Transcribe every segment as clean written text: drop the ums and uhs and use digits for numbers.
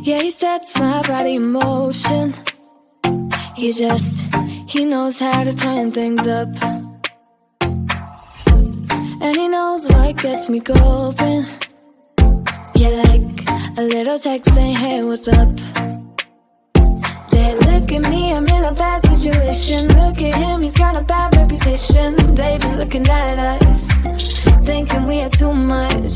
Yeah, he sets my body in motion. He knows how to turn things up. And he knows what gets me going. Yeah, like a little text saying, hey, what's up? They look at me, I'm in a bad situation. Look at him, he's got a bad reputation. They be looking at us, thinking we are too much.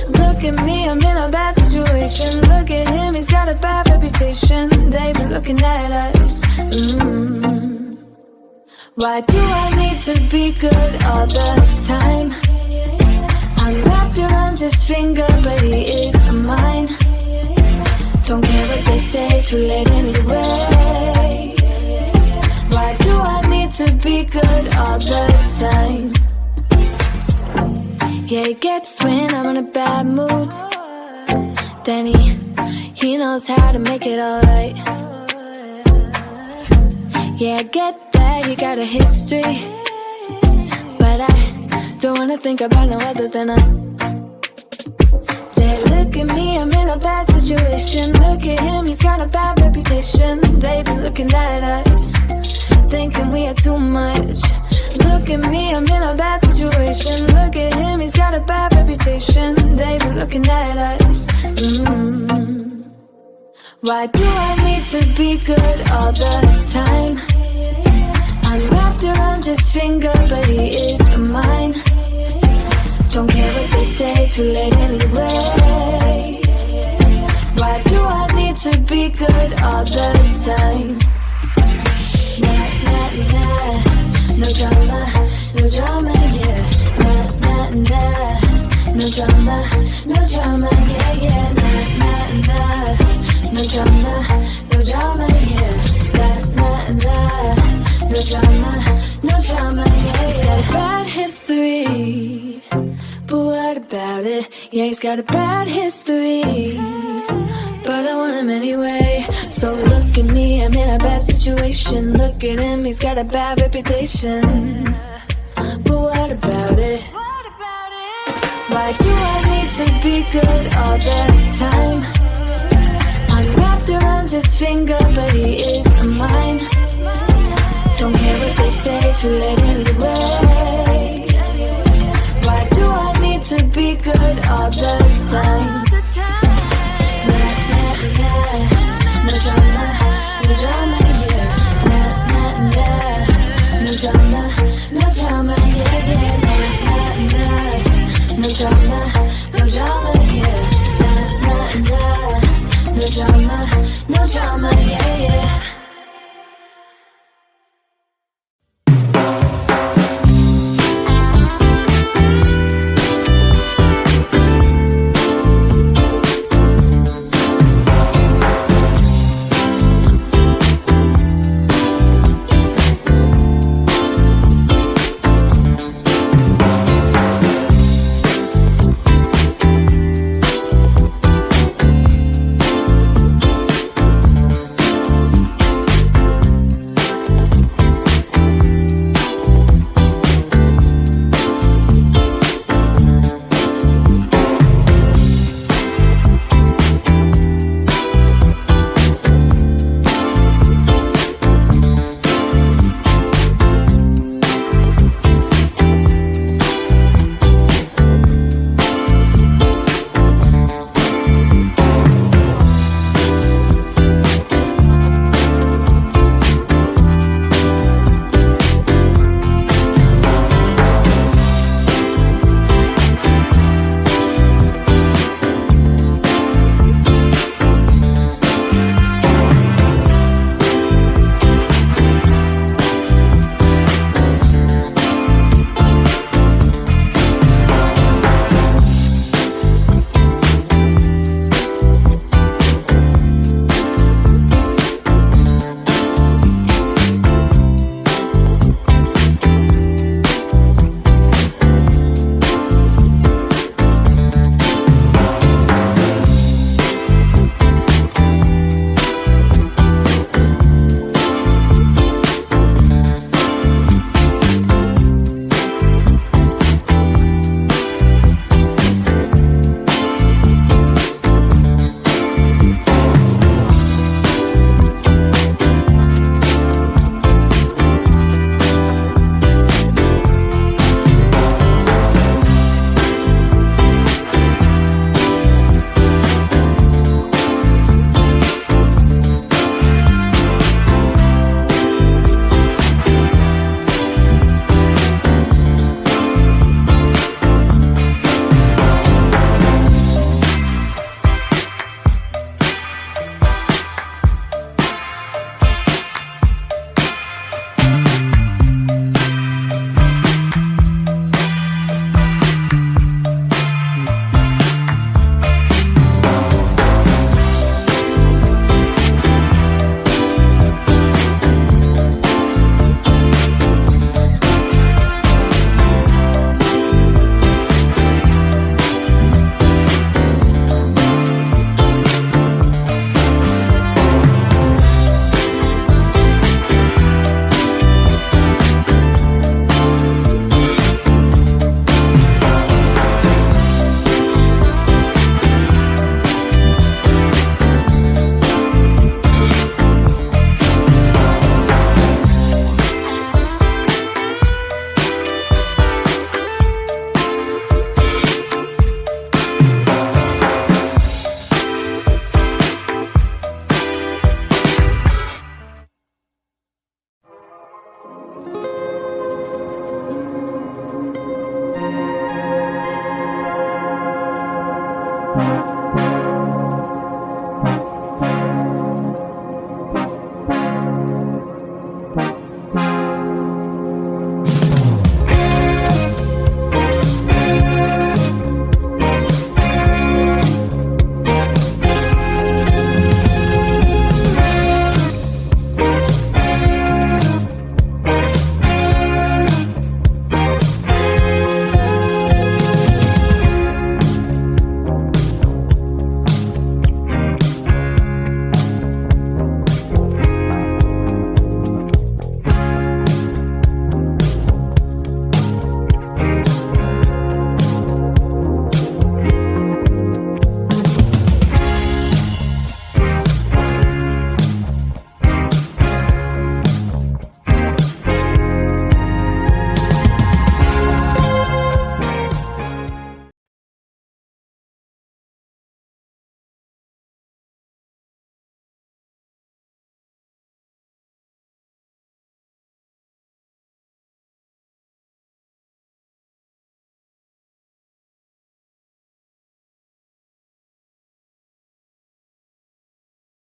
Look at me, I'm in a bad situation. Look at him, he's got a bad reputation. They be looking at us. Why do I need to be good all the time? I'm wrapped around his finger, but he is mine. Don't care what they say, too late anyway. Why do I need to be good all the time? Yeah, he gets when I'm in a bad mood. Then he knows how to make it alright. Yeah, I get that, he got a history, but I don't wanna think about no other than us. They look at me, I'm in a bad situation. Look at him, he's got a bad reputation. They be looking at us, thinking we are too much. Look at me, I'm in a bad situation. Look at him, he's got a bad reputation. They be looking at us. Why do I need to be good all the time? I'm wrapped around his finger, but he is mine. Don't care what they say, too late anyway. Why do I need to be good all the time? Nah, nah, nah. No drama, no drama, yeah. Nah, nah, nah. No drama, no drama, yeah, yeah. Nah, nah, nah. No drama, no drama, yeah. Nah, nah, nah. No drama, no drama, yeah. He's got a bad history, but what about it? Yeah, he's got a bad history, but I want him anyway. So look at me, I'm in a bad situation. Look at him, he's got a bad reputation, but what about it? Why do I need to be good all the time? I'm wrapped around his finger, but he is mine. Don't care what they say, too late anyway. Why do I need to be good all the time? Nah, nah, nah. No drama, no drama, yeah. Nah, nah, nah. No drama, no drama, yeah, yeah. Nah, nah, nah. No drama, no drama, yeah. Nah, nah, nah. No drama, no drama, yeah.